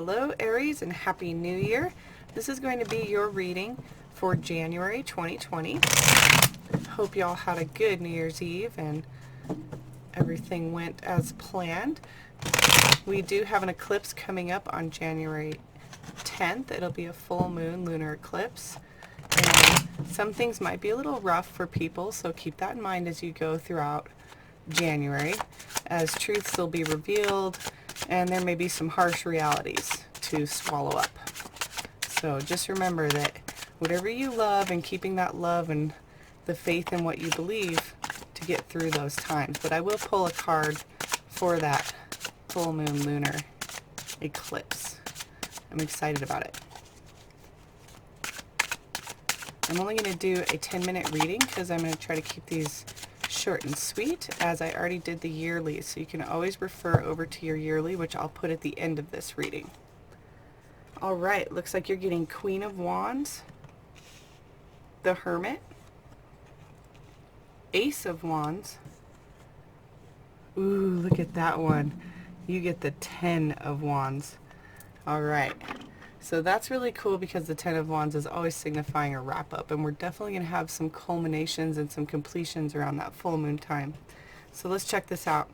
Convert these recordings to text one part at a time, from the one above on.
Hello Aries and Happy New Year. This is going to be your reading for January 2020. Hope y'all had a good New Year's Eve and everything went as planned. We do have an eclipse coming up on January 10th. It'll be a full moon lunar eclipse. And some things might be a little rough for people, so keep that in mind as you go throughout January, as truths will be revealed and there may be some harsh realities to swallow up. So just remember that whatever you love, and keeping that love and the faith in what you believe to get through those times. But I will pull a card for that full moon lunar eclipse. I'm excited about it. I'm only going to do a 10-minute reading because I'm going to try to keep these short and sweet, as I already did the yearly, so you can always refer over to your yearly, which I'll put at the end of this reading. Alright, looks like you're getting Queen of Wands, the Hermit, Ace of Wands. Ooh, look at that one. You get the 10 of Wands. Alright, so that's really cool because the 10 of Wands is always signifying a wrap-up, and we're definitely going to have some culminations and some completions around that full moon time. So let's check this out.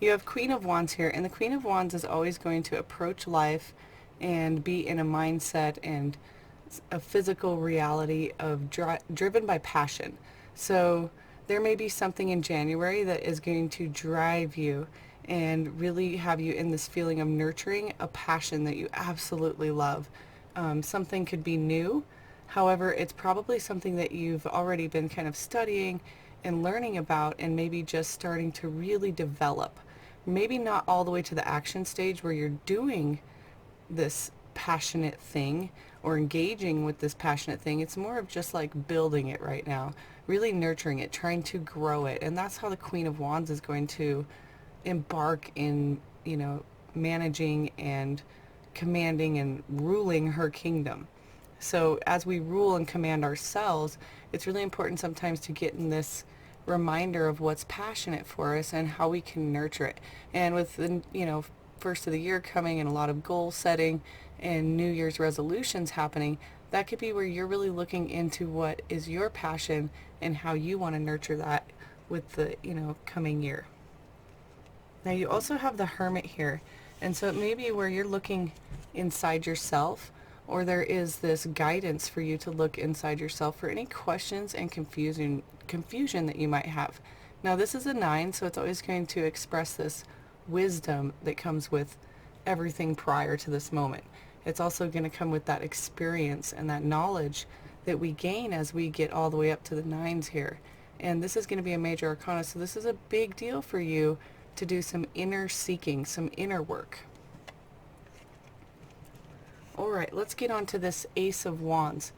You have Queen of Wands here, and the Queen of Wands is always going to approach life and be in a mindset and a physical reality of driven by passion. So there may be something in January that is going to drive you and really have you in this feeling of nurturing a passion that you absolutely love. Something could be new, however, it's probably something that you've already been kind of studying and learning about, and maybe just starting to really develop. Maybe not all the way to the action stage where you're doing this passionate thing or engaging with this passionate thing. It's more of just like building it right now, really nurturing it, trying to grow it. And that's how the Queen of Wands is going to embark in, managing and commanding and ruling her kingdom. So as we rule and command ourselves, it's really important sometimes to get in this reminder of what's passionate for us and how we can nurture it. And with the first of the year coming and a lot of goal setting and New Year's resolutions happening, that could be where you're really looking into what is your passion and how you want to nurture that with the coming year. Now you also have the Hermit here, and so it may be where you're looking inside yourself, or there is this guidance for you to look inside yourself for any questions and confusion that you might have. Now this is a 9, so it's always going to express this wisdom that comes with everything prior to this moment. It's also going to come with that experience and that knowledge that we gain as we get all the way up to the 9s here. And this is going to be a major arcana, so this is a big deal for you to do some inner seeking, some inner work. Alright, let's get on to this Ace of Wands.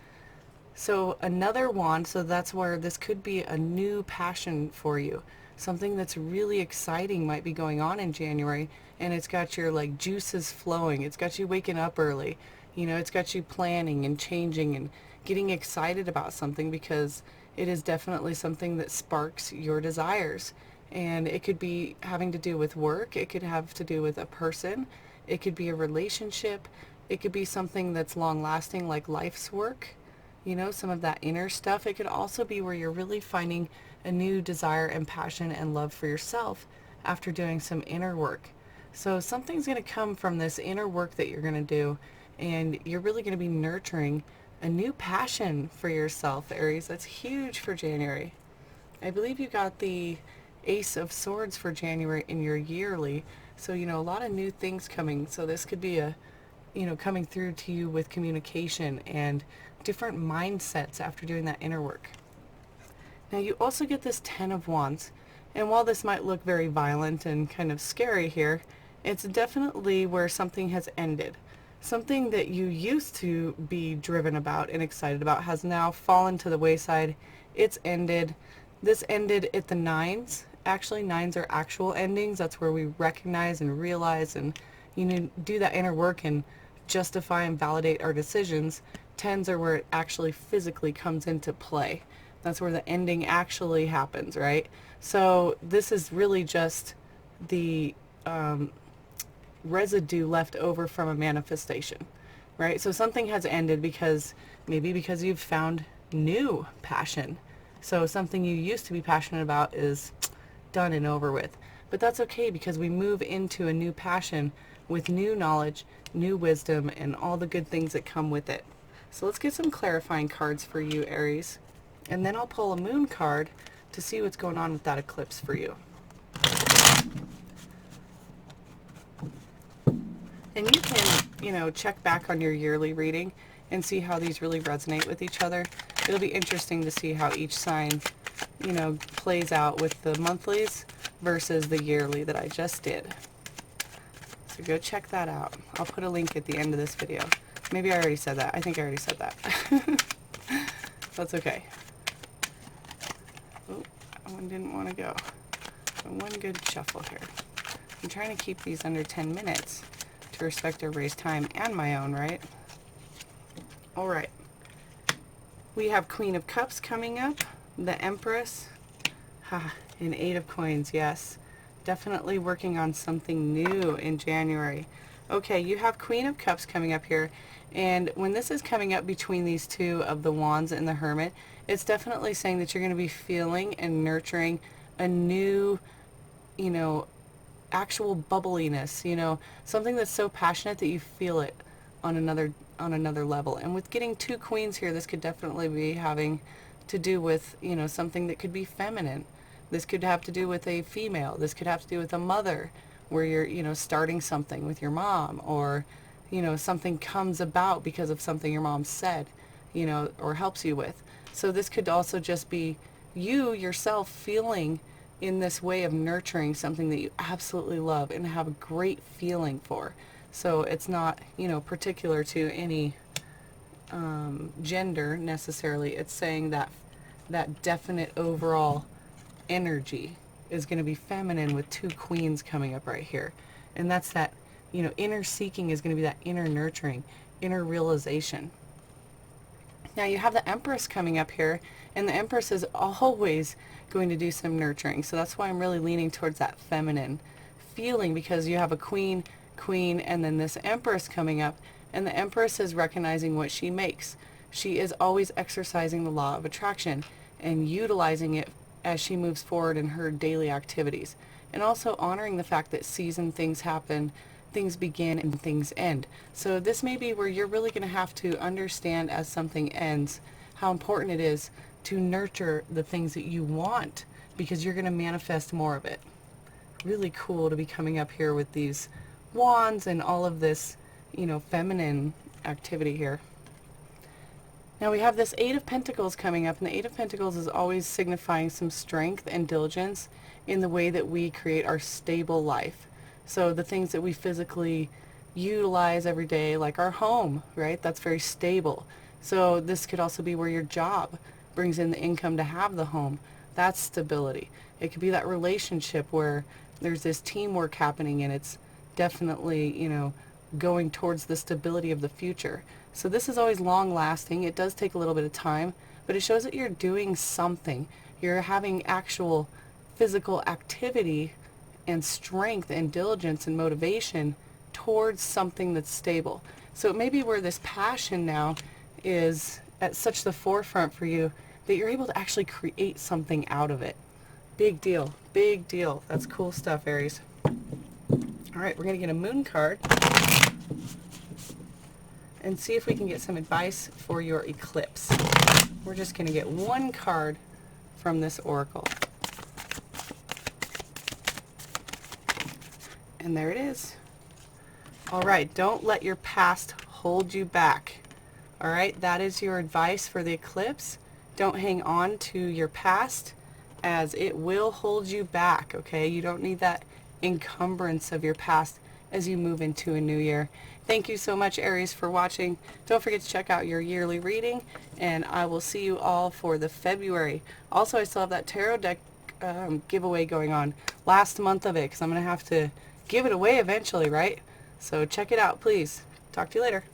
So another wand, so that's where this could be a new passion for you. Something that's really exciting might be going on in January, and it's got your juices flowing. It's got you waking up early. It's got you planning and changing and getting excited about something, because it is definitely something that sparks your desires. And it could be having to do with work, it could have to do with a person, it could be a relationship, it could be something that's long lasting like life's work, some of that inner stuff. It could also be where you're really finding a new desire and passion and love for yourself after doing some inner work. So something's going to come from this inner work that you're going to do, and you're really going to be nurturing a new passion for yourself, Aries. That's huge for January. I believe you got the Ace of Swords for January in your yearly, so a lot of new things coming. So this could be coming through to you with communication and different mindsets after doing that inner work. Now you also get this 10 of Wands, and while this might look very violent and kind of scary here, it's definitely where something has ended. Something that you used to be driven about and excited about has now fallen to the wayside. It's ended. This ended at the 9s. Actually, 9s are actual endings. That's where we recognize and realize and do that inner work and justify and validate our decisions. 10s are where it actually physically comes into play. That's where the ending actually happens, right? So this is really just the residue left over from a manifestation, right? So something has ended because maybe because you've found new passion. So something you used to be passionate about is done and over with. But that's okay because we move into a new passion with new knowledge, new wisdom, and all the good things that come with it. So let's get some clarifying cards for you, Aries. And then I'll pull a moon card to see what's going on with that eclipse for you. And you can, check back on your yearly reading and see how these really resonate with each other. It'll be interesting to see how each sign, plays out with the monthlies versus the yearly that I just did. So go check that out. I'll put a link at the end of this video. Maybe I already said that. I think I already said that. That's okay. Oh, that one didn't want to go. So one good shuffle here. I'm trying to keep these under 10 minutes to respect everybody's time and my own, right? All right. We have Queen of Cups coming up, the Empress, and Eight of Coins, yes. Definitely working on something new in January. Okay, you have Queen of Cups coming up here, and when this is coming up between these two of the Wands and the Hermit, it's definitely saying that you're going to be feeling and nurturing a new, actual bubbliness, something that's so passionate that you feel it on another level. And with getting two queens here, this could definitely be having to do with, something that could be feminine. This could have to do with a female. This could have to do with a mother, where you're, starting something with your mom, or, something comes about because of something your mom said, or helps you with. So this could also just be you yourself feeling in this way of nurturing something that you absolutely love and have a great feeling for. So it's not, particular to any gender necessarily. It's saying that that definite overall energy is going to be feminine with two queens coming up right here. And that's that, inner seeking is going to be that inner nurturing, inner realization. Now you have the Empress coming up here, and the Empress is always going to do some nurturing. So that's why I'm really leaning towards that feminine feeling, because you have a queen, and then this Empress coming up, and the Empress is recognizing what she makes. She is always exercising the law of attraction and utilizing it as she moves forward in her daily activities, and also honoring the fact that season things happen, things begin and things end. So this may be where you're really going to have to understand, as something ends, how important it is to nurture the things that you want, because you're going to manifest more of it. Really cool to be coming up here with these wands and all of this, feminine activity here. Now we have this Eight of Pentacles coming up, and the Eight of Pentacles is always signifying some strength and diligence in the way that we create our stable life. So the things that we physically utilize every day, like our home, right? That's very stable. So this could also be where your job brings in the income to have the home. That's stability. It could be that relationship where there's this teamwork happening, and it's definitely, going towards the stability of the future. So this is always long lasting. It does take a little bit of time, but it shows that you're doing something. You're having actual physical activity and strength and diligence and motivation towards something that's stable. So it may be where this passion now is at such the forefront for you that you're able to actually create something out of it. Big deal. Big deal. That's cool stuff, Aries. All right, we're going to get a moon card and see if we can get some advice for your eclipse. We're just going to get one card from this oracle. And there it is. All right, don't let your past hold you back. All right, that is your advice for the eclipse. Don't hang on to your past, as it will hold you back, okay? You don't need that encumbrance of your past as you move into a new year. Thank you so much, Aries, for watching. Don't forget to check out your yearly reading, and I will see you all for the February. Also, I still have that tarot deck giveaway going on, last month of it, because I'm going to have to give it away eventually, right? So check it out, please. Talk to you later.